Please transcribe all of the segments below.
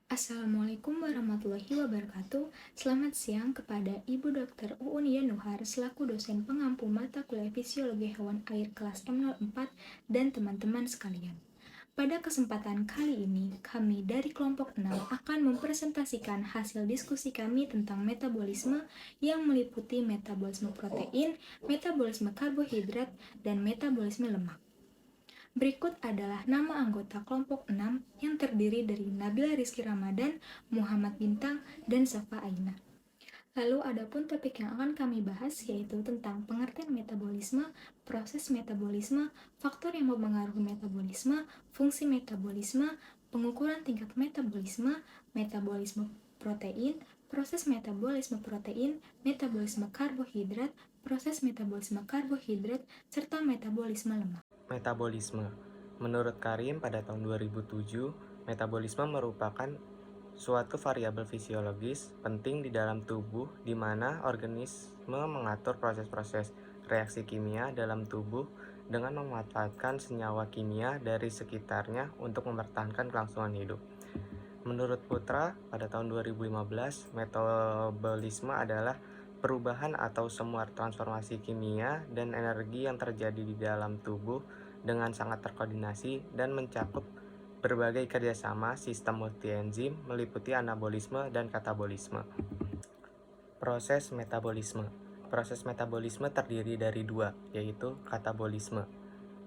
Assalamualaikum warahmatullahi wabarakatuh. Selamat siang kepada Ibu Dr. Uun Yanuhar selaku dosen pengampu mata kuliah Fisiologi Hewan Air kelas M04 dan teman-teman sekalian. Pada kesempatan kali ini, kami dari kelompok 6 akan mempresentasikan hasil diskusi kami tentang metabolisme yang meliputi metabolisme protein, metabolisme karbohidrat, dan metabolisme lemak. Berikut adalah nama anggota kelompok 6 yang terdiri dari Nabila Rizky Ramadan, Muhammad Bintang, dan Safa Aina. Lalu adapun topik yang akan kami bahas yaitu tentang pengertian metabolisme, proses metabolisme, faktor yang mempengaruhi metabolisme, fungsi metabolisme, pengukuran tingkat metabolisme, metabolisme protein, proses metabolisme protein, metabolisme karbohidrat, proses metabolisme karbohidrat, serta metabolisme lemak. Metabolisme. Menurut Karim pada tahun 2007, metabolisme merupakan suatu variabel fisiologis penting di dalam tubuh di mana organisme mengatur proses-proses reaksi kimia dalam tubuh dengan memanfaatkan senyawa kimia dari sekitarnya untuk mempertahankan kelangsungan hidup. Menurut Putra, pada tahun 2015, metabolisme adalah perubahan atau semua transformasi kimia dan energi yang terjadi di dalam tubuh dengan sangat terkoordinasi dan mencakup berbagai kerjasama sistem multienzim meliputi anabolisme dan katabolisme. Proses metabolisme. Proses metabolisme terdiri dari dua, yaitu katabolisme,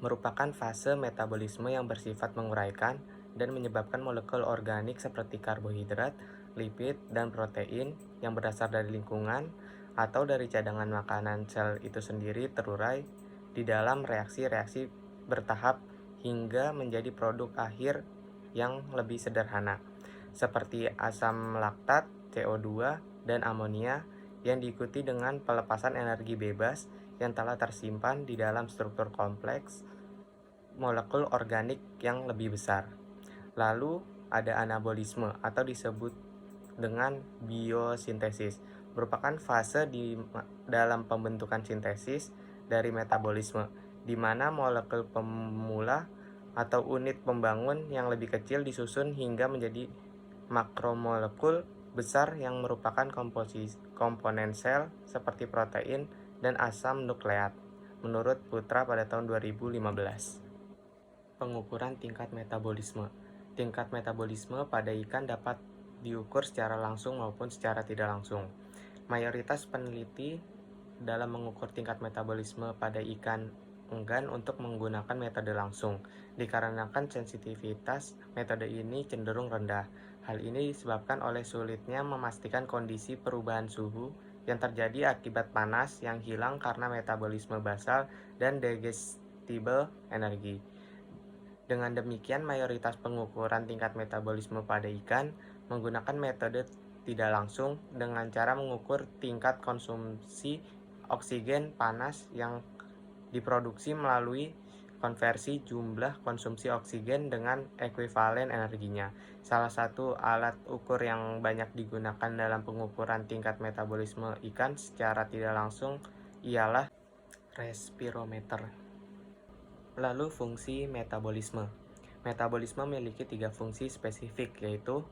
merupakan fase metabolisme yang bersifat menguraikan dan menyebabkan molekul organik seperti karbohidrat, lipid, dan protein yang berasal dari lingkungan atau dari cadangan makanan sel itu sendiri terurai di dalam reaksi-reaksi bertahap hingga menjadi produk akhir yang lebih sederhana, seperti asam laktat, CO2, dan amonia yang diikuti dengan pelepasan energi bebas yang telah tersimpan di dalam struktur kompleks molekul organik yang lebih besar. Lalu ada anabolisme atau disebut dengan biosintesis, merupakan fase di dalam pembentukan sintesis dari metabolisme, di mana molekul pemula atau unit pembangun yang lebih kecil disusun hingga menjadi makromolekul besar yang merupakan komponen sel seperti protein dan asam nukleat, menurut Putra pada tahun 2015. Pengukuran tingkat metabolisme. Tingkat metabolisme pada ikan dapat diukur secara langsung maupun secara tidak langsung. Mayoritas peneliti dalam mengukur tingkat metabolisme pada ikan enggan untuk menggunakan metode langsung, dikarenakan sensitivitas metode ini cenderung rendah. Hal ini disebabkan oleh sulitnya memastikan kondisi perubahan suhu yang terjadi akibat panas yang hilang karena metabolisme basal dan digestible energi. Dengan demikian, mayoritas pengukuran tingkat metabolisme pada ikan menggunakan metode tidak langsung dengan cara mengukur tingkat konsumsi oksigen panas yang diproduksi melalui konversi jumlah konsumsi oksigen dengan ekuivalen energinya. Salah satu alat ukur yang banyak digunakan dalam pengukuran tingkat metabolisme ikan secara tidak langsung ialah respirometer. Lalu fungsi metabolisme. Metabolisme memiliki 3 fungsi spesifik, yaitu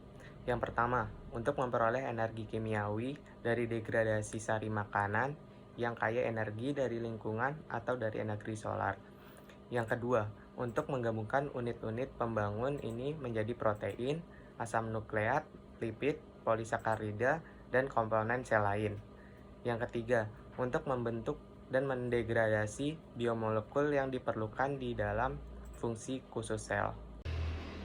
yang pertama, untuk memperoleh energi kimiawi dari degradasi sari makanan yang kaya energi dari lingkungan atau dari energi solar. Yang kedua, untuk menggabungkan unit-unit pembangun ini menjadi protein, asam nukleat, lipid, polisakarida, dan komponen sel lain. Yang ketiga, untuk membentuk dan mendegradasi biomolekul yang diperlukan di dalam fungsi khusus sel.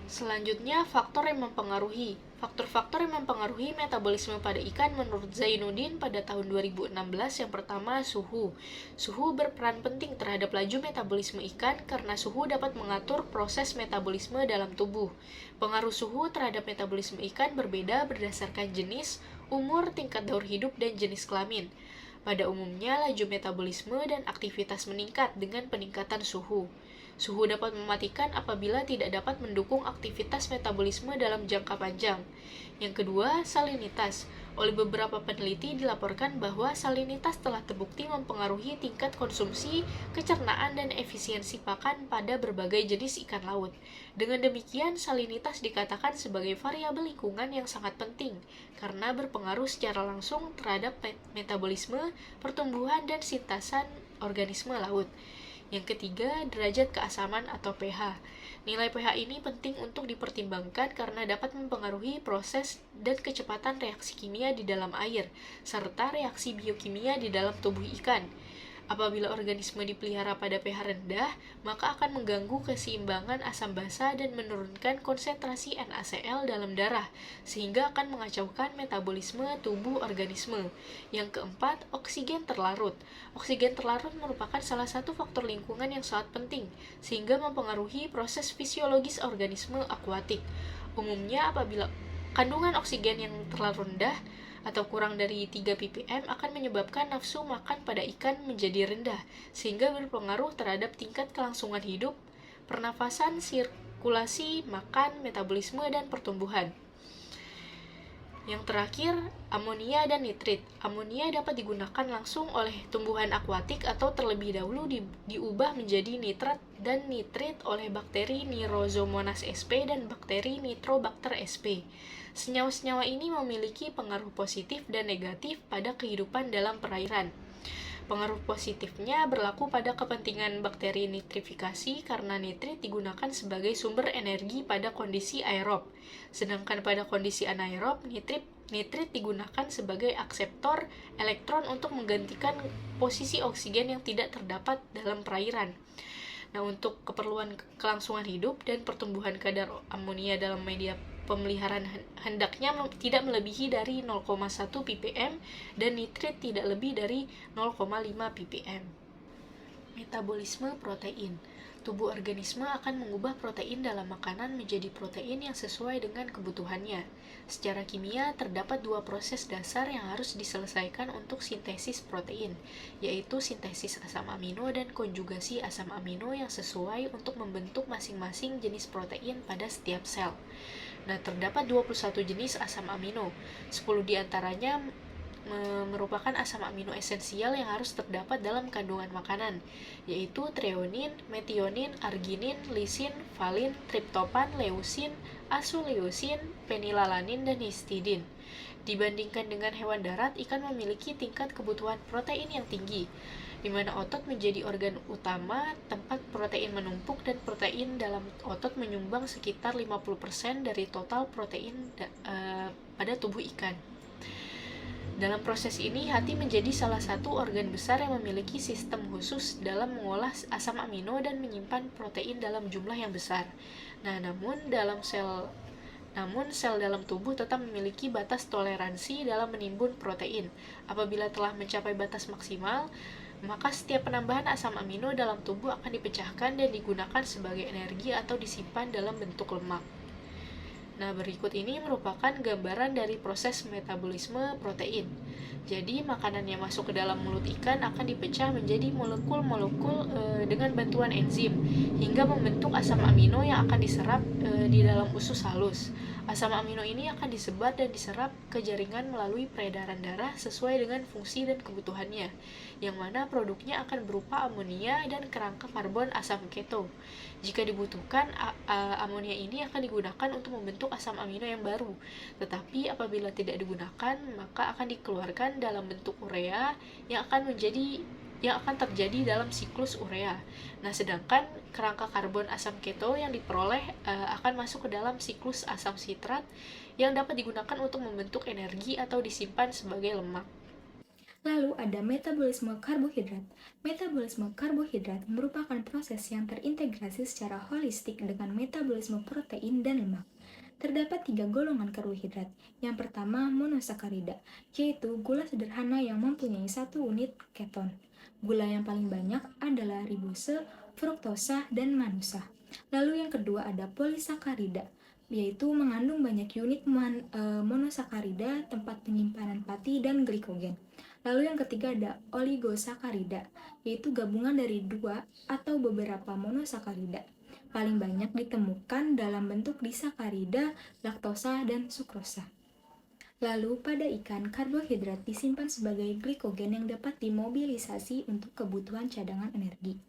Selanjutnya, faktor yang mempengaruhi. Faktor-faktor yang mempengaruhi metabolisme pada ikan menurut Zainuddin pada tahun 2016 yang pertama suhu. Suhu berperan penting terhadap laju metabolisme ikan karena suhu dapat mengatur proses metabolisme dalam tubuh. Pengaruh suhu terhadap metabolisme ikan berbeda berdasarkan jenis, umur, tingkat daur hidup, dan jenis kelamin. Pada umumnya, laju metabolisme dan aktivitas meningkat dengan peningkatan suhu. Suhu dapat mematikan apabila tidak dapat mendukung aktivitas metabolisme dalam jangka panjang. Yang kedua, salinitas. Oleh beberapa peneliti dilaporkan bahwa salinitas telah terbukti mempengaruhi tingkat konsumsi, kecernaan, dan efisiensi pakan pada berbagai jenis ikan laut. Dengan demikian, salinitas dikatakan sebagai variabel lingkungan yang sangat penting karena berpengaruh secara langsung terhadap metabolisme, pertumbuhan, dan sintasan organisme laut. Yang ketiga, derajat keasaman atau pH. Nilai pH ini penting untuk dipertimbangkan karena dapat mempengaruhi proses dan kecepatan reaksi kimia di dalam air, serta reaksi biokimia di dalam tubuh ikan. Apabila organisme dipelihara pada pH rendah, maka akan mengganggu keseimbangan asam basa dan menurunkan konsentrasi NaCl dalam darah, sehingga akan mengacaukan metabolisme tubuh organisme. Yang keempat, oksigen terlarut. Oksigen terlarut merupakan salah satu faktor lingkungan yang sangat penting, sehingga mempengaruhi proses fisiologis organisme akuatik. Umumnya, apabila kandungan oksigen yang terlalu rendah atau kurang dari 3 ppm akan menyebabkan nafsu makan pada ikan menjadi rendah, sehingga berpengaruh terhadap tingkat kelangsungan hidup, pernafasan, sirkulasi, makan, metabolisme, dan pertumbuhan. Yang terakhir, amonia dan nitrit. Amonia dapat digunakan langsung oleh tumbuhan akuatik atau terlebih dahulu diubah menjadi nitrat dan nitrit oleh bakteri Nirozomonas sp dan bakteri Nitrobacter sp. Senyawa-senyawa ini memiliki pengaruh positif dan negatif pada kehidupan dalam perairan. Pengaruh positifnya berlaku pada kepentingan bakteri nitrifikasi karena nitrit digunakan sebagai sumber energi pada kondisi aerob. Sedangkan pada kondisi anaerob, nitrit digunakan sebagai akseptor elektron untuk menggantikan posisi oksigen yang tidak terdapat dalam perairan. Nah, untuk keperluan kelangsungan hidup dan pertumbuhan kadar amonia dalam media pemeliharaan hendaknya tidak melebihi dari 0,1 ppm dan nitrit tidak lebih dari 0,5 ppm. Metabolisme protein. Tubuh organisme akan mengubah protein dalam makanan menjadi protein yang sesuai dengan kebutuhannya. Secara kimia, terdapat dua proses dasar yang harus diselesaikan untuk sintesis protein, yaitu sintesis asam amino dan konjugasi asam amino yang sesuai untuk membentuk masing-masing jenis protein pada setiap sel. Nah, terdapat 21 jenis asam amino, 10 diantaranya merupakan asam amino esensial yang harus terdapat dalam kandungan makanan, yaitu treonin, metionin, arginin, lisin, valin, triptopan, leusin, asuleusin, penilalanin, dan histidin. Dibandingkan dengan hewan darat, ikan memiliki tingkat kebutuhan protein yang tinggi, di mana otot menjadi organ utama tempat protein menumpuk dan protein dalam otot menyumbang sekitar 50% dari total protein pada tubuh ikan. Dalam proses ini, hati menjadi salah satu organ besar yang memiliki sistem khusus dalam mengolah asam amino dan menyimpan protein dalam jumlah yang besar. Nah, namun sel dalam tubuh tetap memiliki batas toleransi dalam menimbun protein. Apabila telah mencapai batas maksimal, maka setiap penambahan asam amino dalam tubuh akan dipecahkan dan digunakan sebagai energi atau disimpan dalam bentuk lemak. Nah, berikut ini merupakan gambaran dari proses metabolisme protein. Jadi, makanan yang masuk ke dalam mulut ikan akan dipecah menjadi molekul-molekul dengan bantuan enzim, hingga membentuk asam amino yang akan diserap di dalam usus halus. Asam amino ini akan disebar dan diserap ke jaringan melalui peredaran darah sesuai dengan fungsi dan kebutuhannya, yang mana produknya akan berupa amonia dan kerangka karbon asam keto. Jika dibutuhkan, amonia ini akan digunakan untuk membentuk asam amino yang baru. Tetapi apabila tidak digunakan, maka akan dikeluarkan dalam bentuk urea yang akan terjadi dalam siklus urea. Nah, sedangkan kerangka karbon asam keto yang diperoleh akan masuk ke dalam siklus asam sitrat yang dapat digunakan untuk membentuk energi atau disimpan sebagai lemak. Lalu ada metabolisme karbohidrat. Metabolisme karbohidrat merupakan proses yang terintegrasi secara holistik dengan metabolisme protein dan lemak. Terdapat 3 golongan karbohidrat. Yang pertama, monosakarida, yaitu gula sederhana yang mempunyai 1 unit keton. Gula yang paling banyak adalah ribose, fruktosa, dan manusa. Lalu yang kedua ada polisakarida, yaitu mengandung banyak unit monosakarida, tempat penyimpanan pati, dan glikogen. Lalu yang ketiga ada oligosakarida, yaitu gabungan dari 2 atau beberapa monosakarida. Paling banyak ditemukan dalam bentuk disakarida, laktosa, dan sukrosa. Lalu pada ikan, karbohidrat disimpan sebagai glikogen yang dapat dimobilisasi untuk kebutuhan cadangan energi.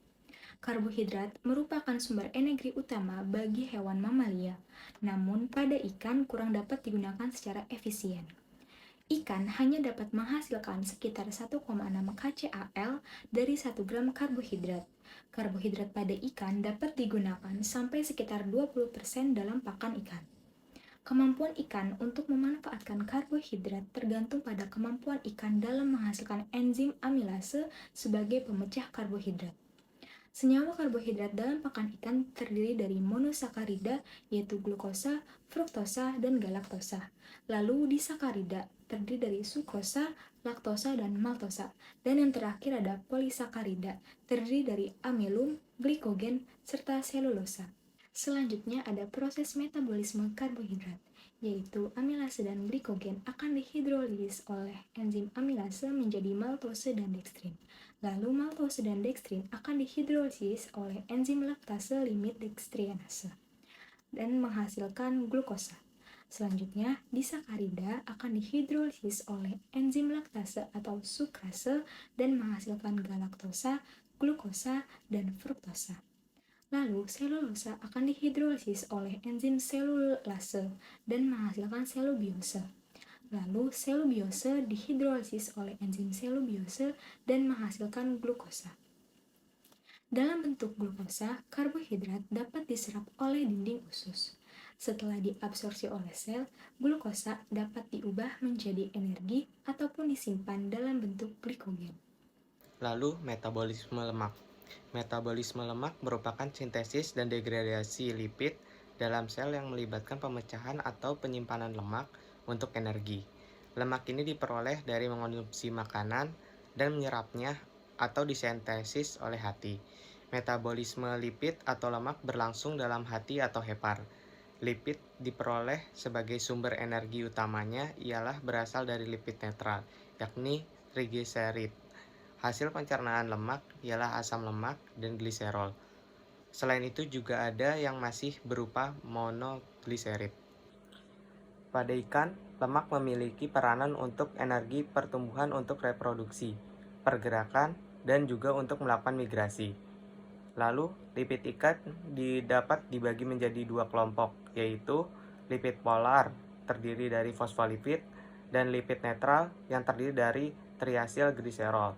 Karbohidrat merupakan sumber energi utama bagi hewan mamalia, namun pada ikan kurang dapat digunakan secara efisien. Ikan hanya dapat menghasilkan sekitar 1,6 kcal dari 1 gram karbohidrat. Karbohidrat pada ikan dapat digunakan sampai sekitar 20% dalam pakan ikan. Kemampuan ikan untuk memanfaatkan karbohidrat tergantung pada kemampuan ikan dalam menghasilkan enzim amilase sebagai pemecah karbohidrat. Senyawa karbohidrat dalam pakan ikan terdiri dari monosakarida, yaitu glukosa, fruktosa, dan galaktosa. Lalu disakarida terdiri dari sukrosa, laktosa, dan maltosa. Dan yang terakhir ada polisakarida, terdiri dari amilum, glikogen, serta selulosa. Selanjutnya ada proses metabolisme karbohidrat, yaitu amilase dan glikogen akan dihidrolisis oleh enzim amilase menjadi maltose dan dekstrin. Lalu maltose dan dekstrin akan dihidrolisis oleh enzim laktase limit dekstrinase dan menghasilkan glukosa. Selanjutnya, disakarida akan dihidrolisis oleh enzim laktase atau sukrase dan menghasilkan galaktosa, glukosa, dan fruktosa. Lalu, selulosa akan dihidrolisis oleh enzim selulase dan menghasilkan selubiose. Lalu, selubiose dihidrolisis oleh enzim selubiose dan menghasilkan glukosa. Dalam bentuk glukosa, karbohidrat dapat diserap oleh dinding usus. Setelah diabsorpsi oleh sel, glukosa dapat diubah menjadi energi ataupun disimpan dalam bentuk glikogen. Lalu, metabolisme lemak. Metabolisme lemak merupakan sintesis dan degradasi lipid dalam sel yang melibatkan pemecahan atau penyimpanan lemak untuk energi. Lemak ini diperoleh dari mengonsumsi makanan dan menyerapnya atau disintesis oleh hati. Metabolisme lipid atau lemak berlangsung dalam hati atau hepar. Lipid diperoleh sebagai sumber energi utamanya ialah berasal dari lipid netral, yakni trigliserid. Hasil pencernaan lemak ialah asam lemak dan gliserol. Selain itu juga ada yang masih berupa monogliserid. Pada ikan, lemak memiliki peranan untuk energi pertumbuhan untuk reproduksi, pergerakan, dan juga untuk melakukan migrasi. Lalu, lipid ikan dapat dibagi menjadi dua kelompok, yaitu lipid polar terdiri dari fosfolipid dan lipid netral yang terdiri dari triasil gliserol.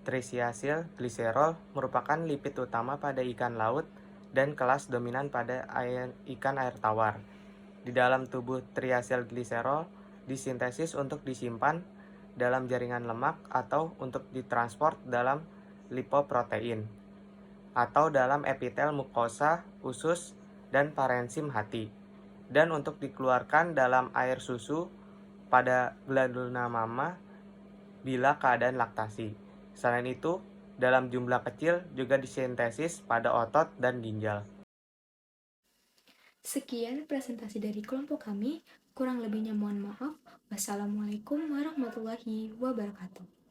Triasil gliserol merupakan lipid utama pada ikan laut dan kelas dominan pada ikan air tawar. Di dalam tubuh triasil gliserol disintesis untuk disimpan dalam jaringan lemak atau untuk ditransport dalam lipoprotein atau dalam epitel mukosa, usus, dan parenkim hati, dan untuk dikeluarkan dalam air susu pada glandula mama bila keadaan laktasi. Selain itu, dalam jumlah kecil juga disintesis pada otot dan ginjal. Sekian presentasi dari kelompok kami, kurang lebihnya mohon maaf. Wassalamualaikum warahmatullahi wabarakatuh.